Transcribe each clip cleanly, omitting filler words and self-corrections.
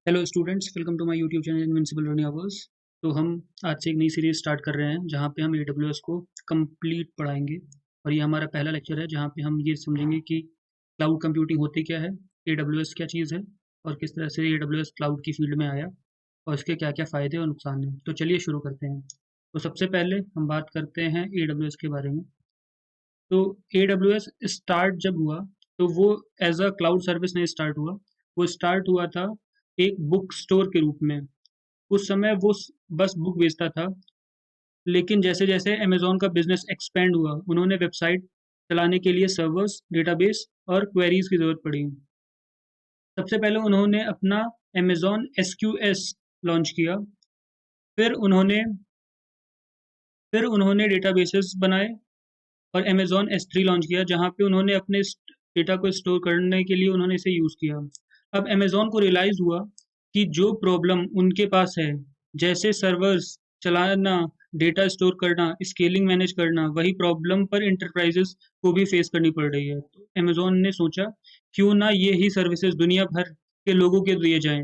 Hello students, welcome to my YouTube channel invincible learning hours. तो हम आज से एक नई सीरीज स्टार्ट कर रहे हैं जहाँ पे हम AWS को कंप्लीट पढ़ाएंगे। और ये हमारा पहला लेक्चर है जहाँ पे हम ये समझेंगे कि क्लाउड कंप्यूटिंग होती क्या है, AWS क्या चीज़ है और किस तरह से AWS क्लाउड की फील्ड में आया और इसके क्या क्या फ़ायदे और नुकसान हैं। तो चलिए शुरू करते हैं। तो सबसे पहले हम बात करते हैं AWS के बारे में। तो AWS स्टार्ट जब हुआ तो वो एज अ क्लाउड सर्विस नहीं स्टार्ट हुआ। वो स्टार्ट हुआ था एक बुक स्टोर के रूप में। उस समय वो बस बुक बेचता था, लेकिन जैसे जैसे अमेजोन का बिजनेस एक्सपेंड हुआ उन्होंने वेबसाइट चलाने के लिए सर्वर्स, डेटाबेस और क्वेरीज की ज़रूरत पड़ी। सबसे पहले उन्होंने अपना अमेजोन SQS लॉन्च किया। फिर उन्होंने फिर उन्होंने डेटाबेसेस बनाए और अमेजोन S3 लॉन्च किया जहाँ पे उन्होंने अपने डेटा को स्टोर करने के लिए उन्होंने इसे यूज़ किया। अब अमेजोन को रियलाइज़ हुआ कि जो प्रॉब्लम उनके पास है, जैसे सर्वर्स चलाना, डेटा स्टोर करना, स्केलिंग मैनेज करना, वही प्रॉब्लम पर इंटरप्राइजेस को भी फेस करनी पड़ रही है। तो अमेजोन ने सोचा क्यों ना ये ही सर्विसेज दुनिया भर के लोगों के दिए जाएं,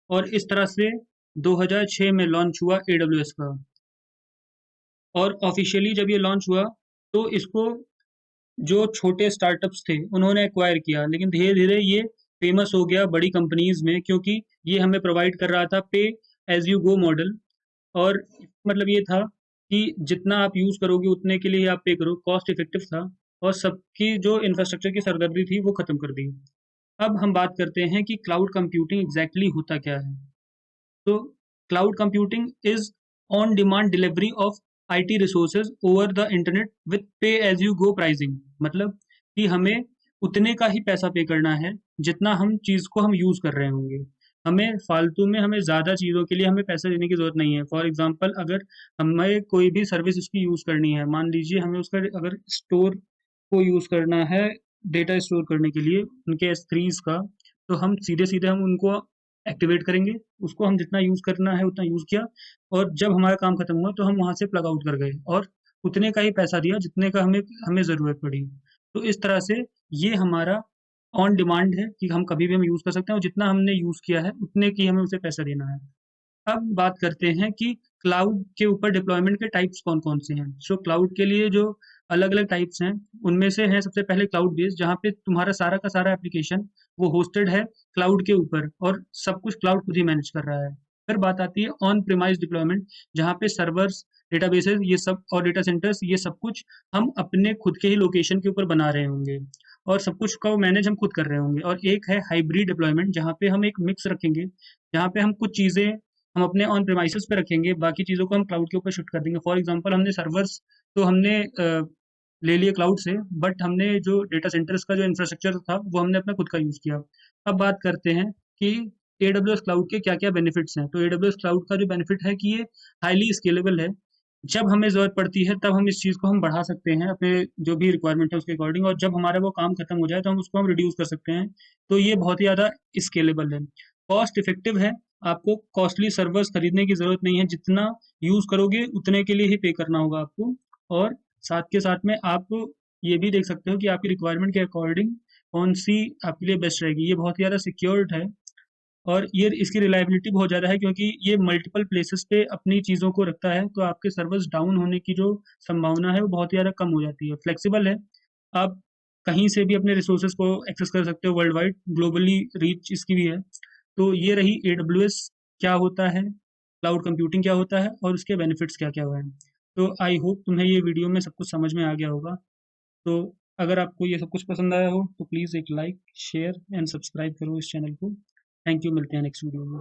और इस तरह से 2006 में लॉन्च हुआ AWS का। और ऑफिशियली जब ये लॉन्च हुआ तो इसको जो छोटे स्टार्टअप्स थे उन्होंने एक्वायर किया, लेकिन धीरे धीरे ये फेमस हो गया बड़ी कंपनीज में, क्योंकि ये हमें प्रोवाइड कर रहा था पे एज यू गो मॉडल। और मतलब ये था कि जितना आप यूज करोगे उतने के लिए आप पे करो, कॉस्ट इफेक्टिव था और सबकी जो इंफ्रास्ट्रक्चर की सरदर्दी थी वो खत्म कर दी। अब हम बात करते हैं कि क्लाउड कंप्यूटिंग एग्जैक्टली होता क्या है। तो cloud computing is on demand delivery of IT resources over the internet with पे एज यू गो प्राइसिंग। मतलब कि हमें उतने का ही पैसा पे करना है जितना हम चीज़ को हम यूज़ कर रहे होंगे। हमें फालतू में हमें ज़्यादा चीज़ों के लिए हमें पैसे देने की ज़रूरत नहीं है। फॉर एग्जांपल, अगर हमें कोई भी सर्विस उसकी यूज़ करनी है, मान लीजिए हमें उसका अगर स्टोर को यूज़ करना है डेटा स्टोर करने के लिए उनके S3s का, तो हम सीधे सीधे हम उनको एक्टिवेट करेंगे। उसको हम जितना यूज़ करना है उतना यूज़ किया, और जब हमारा काम खत्म हुआ तो हम वहाँ से प्लग आउट कर गए और उतने का ही पैसा दिया जितने का हमें हमें ज़रूरत पड़ी। तो इस तरह से ये हमारा ऑन डिमांड है कि हम कभी भी हम यूज़ कर सकते हैं और जितना हमने यूज़ किया है उतने की हमें उसे पैसा देना है। अब बात करते हैं कि क्लाउड के ऊपर डिप्लॉयमेंट के टाइप्स कौन-कौन से हैं। सो क्लाउड के लिए जो अलग-अलग टाइप्स हैं, उनमें से है सबसे पहले क्लाउड बेस्ड, जहाँ पे तुम्हारा सारा का सारा एप्लीकेशन वो होस्टेड है क्लाउड के ऊपर और सब कुछ क्लाउड खुद ही मैनेज कर रहा है। फिर बात आती है ऑन प्रिमाइस डिप्लॉयमेंट, जहाँ पे सर्वर्स, डेटाबेसेस ये सब और डेटा सेंटर्स ये सब कुछ हम अपने खुद के ही लोकेशन के ऊपर बना रहे होंगे और सब कुछ का मैनेज हम खुद कर रहे होंगे। और एक है हाइब्रिड डिप्लॉयमेंट, जहाँ पे हम एक मिक्स रखेंगे, जहाँ पे हम कुछ चीज़ें हम अपने ऑन प्रेमाइसेस पे रखेंगे, बाकी चीज़ों को हम क्लाउड के ऊपर शिफ्ट कर देंगे। फॉर एग्जांपल, हमने सर्वर्स तो हमने ले लिए क्लाउड से, बट हमने जो डेटा सेंटर्स का जो इंफ्रास्ट्रक्चर था वो हमने अपना खुद का यूज़ किया। अब बात करते हैं कि AWS क्लाउड के क्या-क्या बेनिफिट्स हैं। तो AWS क्लाउड का जो बेनिफिट है कि ये हाईली स्केलेबल है। जब हमें ज़रूरत पड़ती है तब हम इस चीज़ को हम बढ़ा सकते हैं अपने जो भी रिक्वायरमेंट है उसके अकॉर्डिंग, और जब हमारा वो काम खत्म हो जाए तो हम उसको हम रिड्यूस कर सकते हैं। तो ये बहुत ही ज़्यादा स्केलेबल है। कॉस्ट इफेक्टिव है, आपको कॉस्टली सर्वर्स खरीदने की ज़रूरत नहीं है, जितना यूज़ करोगे उतने के लिए ही पे करना होगा आपको। और साथ के साथ में आप ये भी देख सकते हो कि आपकी रिक्वायरमेंट के अकॉर्डिंग कौन-सी आपके लिए बेस्ट रहेगी। ये बहुत ही ज़्यादा सिक्योर्ड है और ये इसकी रिलायबिलिटी बहुत ज़्यादा है, क्योंकि ये मल्टीपल प्लेसेस पे अपनी चीज़ों को रखता है, तो आपके सर्वर्स डाउन होने की जो संभावना है वो बहुत ही ज़्यादा कम हो जाती है। फ्लेक्सिबल है, आप कहीं से भी अपने रिसोर्सेज को एक्सेस कर सकते हो वर्ल्ड वाइड, ग्लोबली रीच इसकी भी है। तो ये रही AWS क्या होता है, क्लाउड कंप्यूटिंग क्या होता है और उसके बेनिफिट्स क्या-क्या हैं। तो आई होप तुम्हें ये वीडियो में सब कुछ समझ में आ गया होगा। तो अगर आपको ये सब कुछ पसंद आया हो तो प्लीज़ एक लाइक, शेयर एंड सब्सक्राइब करो इस चैनल को। थैंक यू, मिलते हैं नेक्स्ट वीडियो में।